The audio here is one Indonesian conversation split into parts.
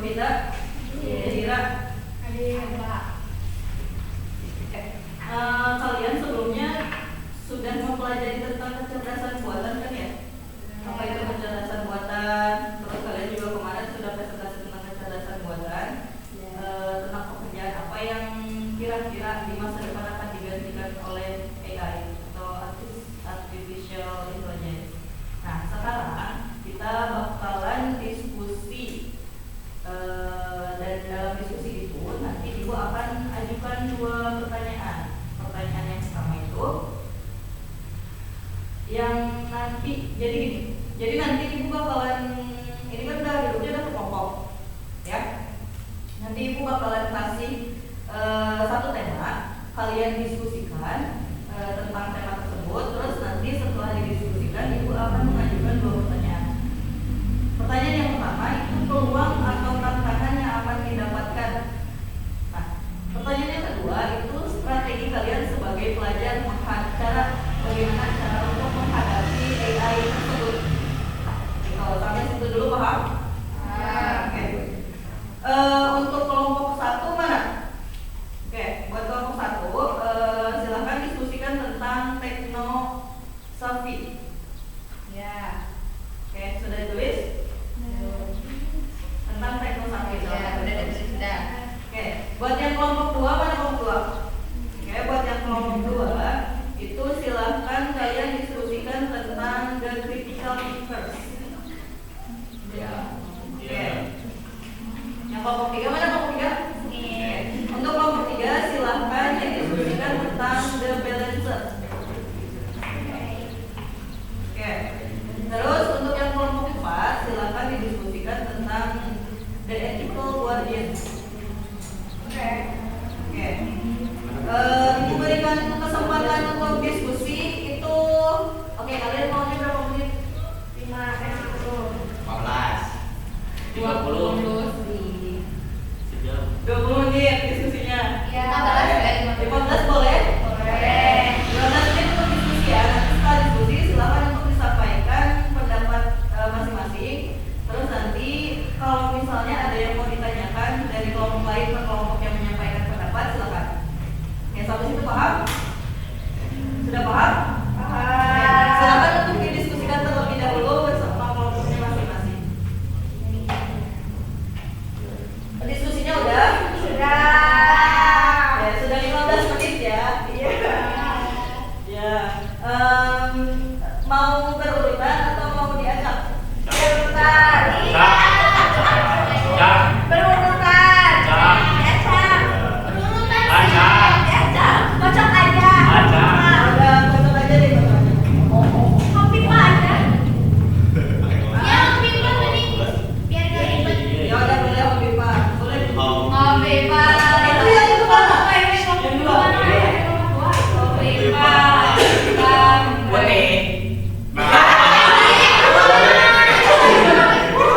Novita, Dira. Kalian sebelumnya sudah mempelajari tentang kecerdasan buatan kan ya? Apa itu kecerdasan buatan? Terus kalian juga kemarin sudah presentasi tentang kecerdasan buatan, tentang pekerjaan apa yang kira-kira di masa depan akan digantikan oleh AI atau artificial intelligence. Nah, sekarang kita bakalan diskusi, dan dalam diskusi itu nanti Ibu akan ajukan 2 pertanyaan. Pertanyaan yang pertama itu yang nanti jadi gini. Jadi nanti Ibu bakalan, ini kan udah kelompok ya. Nanti Ibu bakalan kasih satu tema, kalian diskusikan tentang tema tersebut. Terus nanti setelah didiskusikan Ibu akan mengajukan 2 pertanyaan. Pertanyaan yang pertama itu peluang atau tantangan yang akan didapatkan. Nah, pertanyaan yang kedua itu strategi kalian sebagai pelajar bagaimana cara untuk menghadapi AI tersebut. Kalau sampai situ dulu paham? Oke. Untuk kelompok 1 mana? Oke, buat kelompok 1 silahkan diskusikan tentang teknosapi. Ya. Oke, sudah ditulis? Tentang teknosapi. Ya, sudah. Oke, buat yang kelompok 2 mana kelompok 2? Oke, buat yang kelompok 2 itu silahkan kalian diskusikan tentang the critical thinkers. Ya. Oke. Yang kelompok 3 mana kelompok 3? Oke. Untuk kelompok 3 silahkan didiskusikan tentang the balancer. Oke. Terus untuk yang kelompok 4 silahkan didiskusikan tentang the ethical guardian. Oke. Ibu berikan kesempatan untuk diskusi itu. Oke, kalian maunya berapa menit? 15 20 menit diskusinya. Ya. 15 boleh? Boleh. 15 menit untuk diskusi ya. Nanti setelah diskusi silakan untuk disampaikan pendapat masing-masing. Terus nanti kalau misalnya ada yang mau ditanyakan dari kelompok lain ke kelompok yang menyampaikan pendapat, silakan. Ya, sampai situ paham? Sudah paham? Paham. Silakan untuk didiskusikan terlebih dahulu bersama kelompoknya masing-masing. Diskusinya udah? Sudah. Ya, sudah 15 menit ya. Iya. Ya. Mau berurutan atau mau diacak? Berurutan. Berurutan. Kocok aja. Udah kocok aja deh kocoknya. Kopi Pak ada. Ya, kopi Pak tadi. Biar gak ribet. Ya udah boleh Hobi Pak. Boleh. Kopi Pak. Itu yang itu mana? Kopi Yang dua. Kopi Pak. Boleh.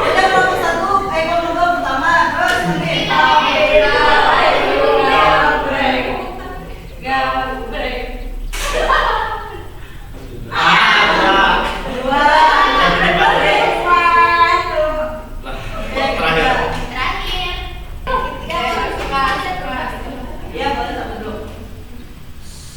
Ya kelompok 1, kelompok 2 pertama. Terus nanti dua. Terakhir. Iya, boleh satu dulu.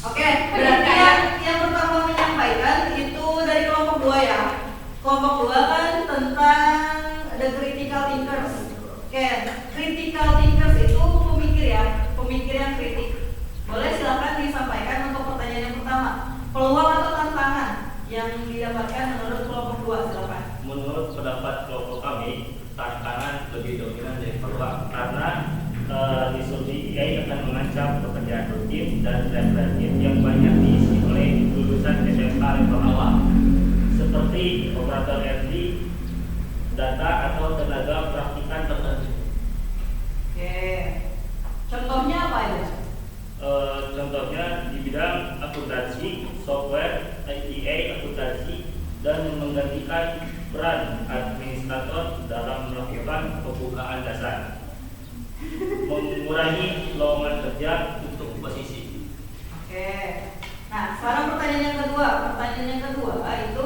Oke, berarti yang pertama menyampaikan itu dari kelompok 2 ya. Kelompok 2 kan tentang the critical thinkers. Oke, critical thinkers itu pemikir ya, pemikir yang kritik. Boleh silakan disampaikan untuk pertanyaan yang pertama. Peluang atau tantangan yang didapatkan menurut kelompok 2, silakan. Menurut pendapat kelompok kami, tantangan lebih dominan dari peluang karena disrupsi AI akan mengancam pekerjaan rutin dan kreatif yang banyak diisi oleh lulusan SMA level awal seperti operator RD, data atau tenaga praktikan tertentu. Oke, contohnya apa aja? Contohnya di bidang akuntansi, software, AI akuntansi, dan menggantikan peran administrator dalam melakukan pembukaan dasar, mengurangi lowongan kerja untuk posisi. Oke. Nah, sekarang pertanyaan yang kedua. Pertanyaan yang kedua itu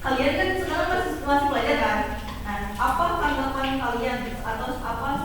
kalian kan sekarang masih pelajar kan? Nah, apa tanggapan kalian atau apa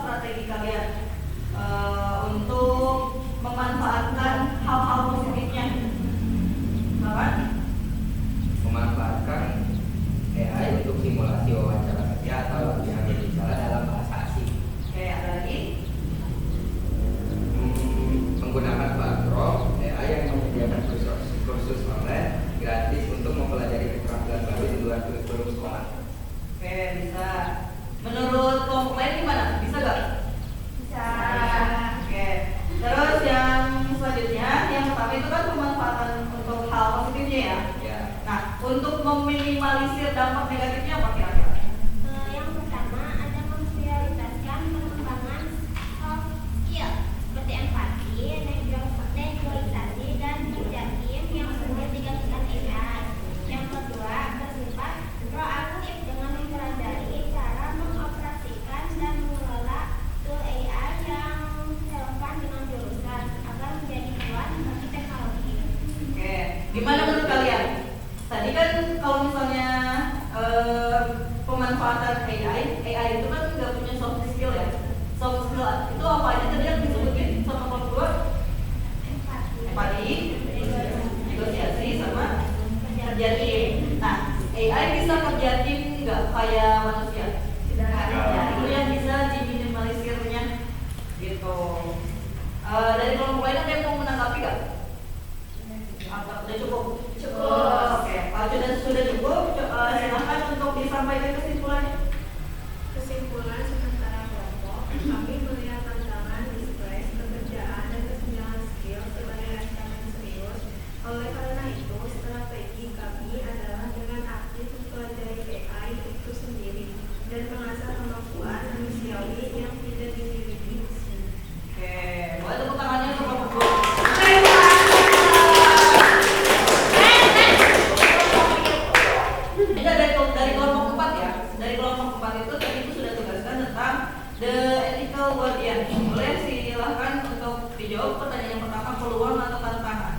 guardian. Boleh silahkan untuk dijawab pertanyaan yang pertama, peluang atau tantangan.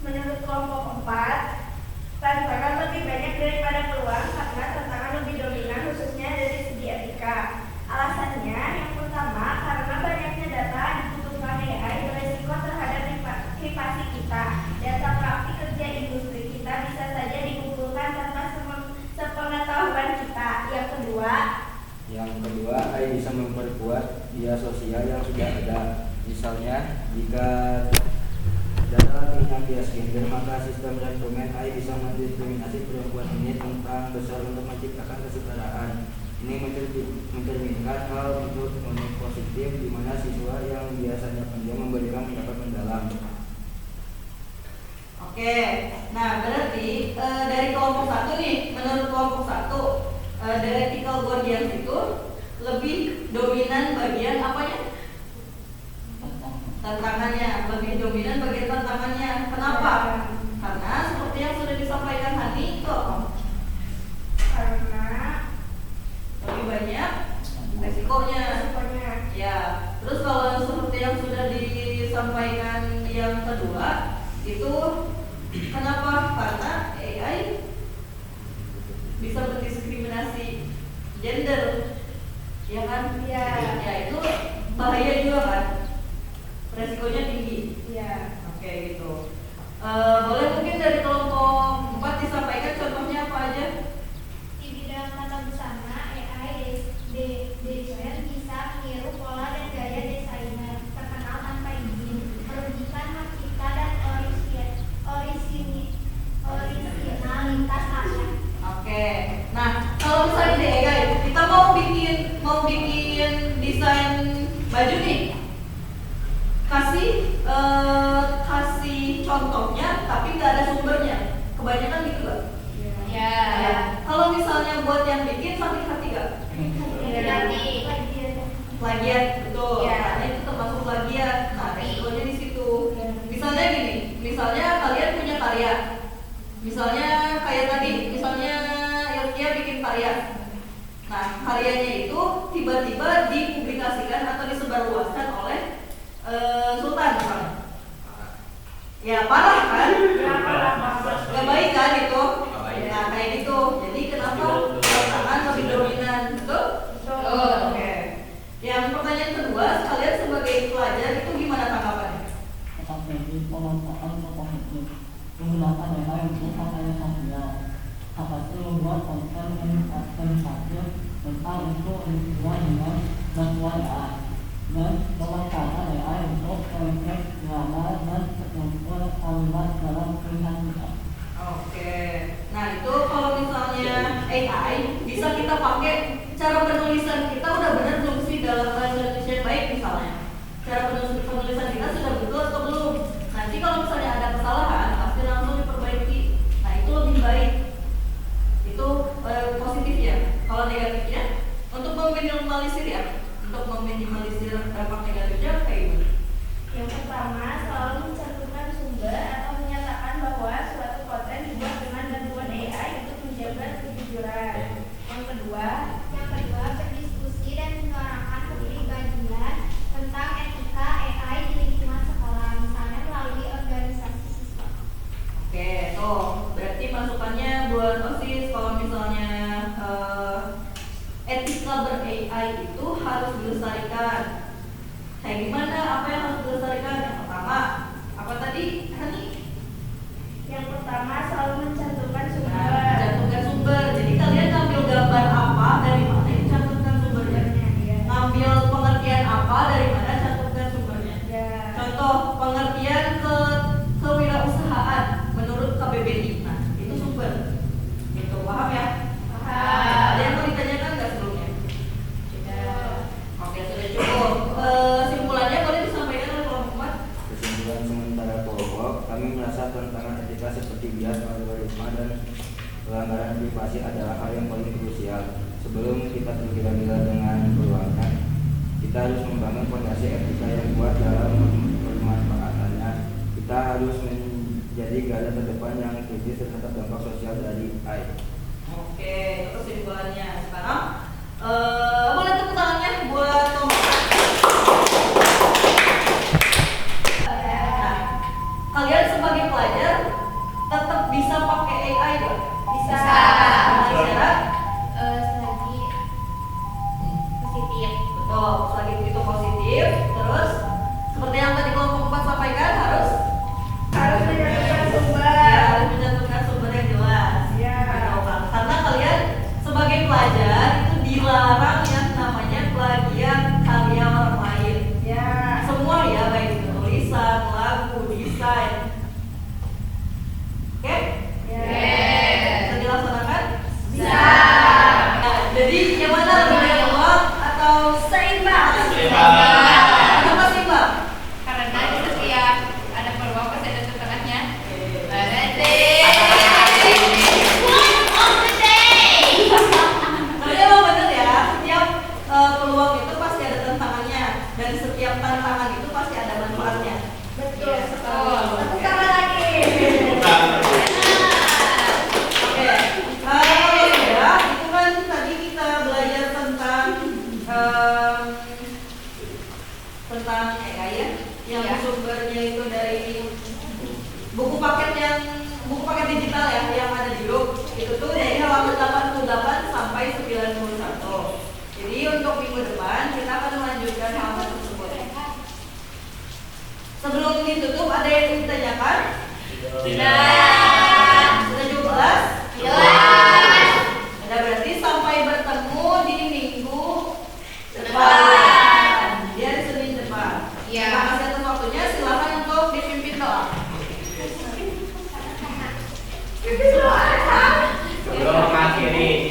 Menurut kelompok 4, tantangan lebih banyak daripada peluang karena tantangan lebih dominan khususnya dari segi etika. Alasannya yang pertama karena banyaknya data dibutuhkan AI beresiko terhadap privasi kita. Data praktik kerja industri kita bisa saja dikumpulkan tanpa sepengetahuan kita. Yang kedua, AI bisa memperkuat media sosial yang sudah ada. Misalnya, jika data tentang bias gender, maka sistem rekrutmen AI bisa mendiskriminasi perempuan ini tentang besar untuk menciptakan kesetaraan. Ini mencerminkan hal untuk positif di mana siswa yang biasanya pendiam memberikan pendapat mendalam. Oke, nah berarti dari kelompok 1 nih, menurut kelompok 1 dari ethical guardians itu lebih dominan bagian apanya? Tantangannya, lebih dominan bagian tantangannya. Kenapa? Karena seperti yang sudah disampaikan Hani itu Karena lebih banyak resikonya. Ya, terus kalau seperti yang sudah disampaikan yang kedua itu kenapa? Karena AI bisa mendiskriminasi gender, ya kan? Ya. Ya itu bahaya juga kan? Resikonya tinggi. ya Oke gitu. Boleh mungkin dari kelompok 4 disampaikan contohnya apa aja? di bidang tata busana AI desainer bisa meniru pola dan gaya desainer terkenal tanpa izin, merugikan hak cipta dan orisinalitas karya. Oke. Nah, kalau misalnya deh guys, kita mau bikin desain baju nih. Kasih contohnya tapi nggak ada sumbernya. Kebanyakan gitu gak? Ya. Kalau misalnya buat yang bikin sakit hati gak? Plagiat, betul. Ya. Karena itu termasuk plagiat. Nah, resikonya di situ. Misalnya gini, misalnya kalian punya karya. Misalnya kayak tadi, misalnya Ilkia bikin karya. Nah, karyanya itu tiba-tiba dipublikasikan atau disebarluaskan oleh Sultan misalnya. Ya parah kan? Gak baik kan itu? Nah kayak gitu. Jadi kenapa tantangan lebih dominan? Betul? Oke. Yang pertanyaan kedua, kalian sebagai pelajar itu gimana tanggapannya? Strategi pemanfaatan berkompetisi menggunakan AI untuk kampanye sosial. Seperti membuat konten edukatif tentang isu lingkungan dengan bantuan AI dan memanfaatkan AI untuk mengecek gambar dan mengukur kalimat dalam tulisan kita. Oke. Nah itu kalau misalnya AI bisa kita pakai cara penulisan kita udah benar belum sih dalam bahasa Indonesia yang baik misalnya. Cara penulisan kita sudah betul atau belum? Nanti kalau misalnya ada kesalahan pasti langsung diperbaiki. Nah itu lebih baik. Itu positif ya. Kalau negatifnya untuk meminimalisir ya, untuk meminimalisir dampak negatifnya kayak gimana? Yang pertama, selalu mencantumkan sumber atau menyatakan bahwa suatu konten dibuat dengan bantuan AI untuk menjaga kejujuran. Yang kedua, berdiskusi dan menyuarakan kepribadian tentang etika AI di lingkungan sekolah, misalnya melalui organisasi siswa. Oke, tuh berarti masukannya buat OSIS kalau misalnya etika ber-AI itu harus dilestarikan. Kayak gimana? Apa yang harus dilestarikan? Yang pertama, apa tadi, Hani? Yang pertama, selalu mencantumkan Nah, sumber. cantumkan sumber. Jadi kalian ngambil gambar apa dari mana itu cantumkan sumbernya. Ya. Ngambil pengertian apa dari mana cantumkan sumbernya. Ya. Contoh pengertian kewirausahaan menurut KBBI. Nah, itu sumber. Itu paham ya? Ada yang mau ditanyakan nggak sebelumnya? Oke, sudah cukup. Simpulannya boleh disampaikan oleh kelompok 4? Kesimpulan sementara kelompok, kami merasa tantangan etika seperti bias, algoritma, dan pelanggaran privasi adalah hal yang paling krusial. Sebelum kita tergila-gila dengan peluangnya, kita harus membangun fondasi etika yang kuat dalam pemanfaatannya. Kita harus menjadi garda terdepan yang kritis terhadap dampak sosial dari AI. Oke, itu kesimpulannya. Sekarang boleh tepuk tangannya buat kelompok 4. Tuh, selagi itu positif, terus seperti yang tadi kelompok 4 sampaikan harus menentukan sumber. harus mencantumkan sumber yang jelas. Ya. Gitu, Kak. Karena kalian sebagai pelajar itu dilarang yang namanya plagiat karya orang lain. Ya. Semua ya, baik itu tulisan, lagu, desain. Oke? Bisa dilaksanakan? Bisa. Nah, jadi yang mana lebih banyak peluang atau Seimbang. kenapa seimbang? Karena di setiap ada peluang pasti ada tantangannya. Berarti. Tapi emang bener ya, setiap peluang itu pasti ada tantangannya dan setiap tantangan itu pasti ada manfaatnya. Betul Iya, sekali. betul. Tepuk tangan lagi. Oke, ya itu kan tadi kita belajar tentang ya, yang Iya. sumbernya itu dari buku paket digital ya yang ada di grup itu tuh dari halaman 88 sampai 91. Jadi untuk minggu depan kita akan melanjutkan halaman tersebut. Sebelum ditutup ada yang ditanyakan? Sudah cukup jelas? Ada berarti sampai bertemu di minggu depan. Di hari Senin depan. Iya. Terima kasih atas waktunya. Silakan untuk dipimpin doa. Sebelum mengakhiri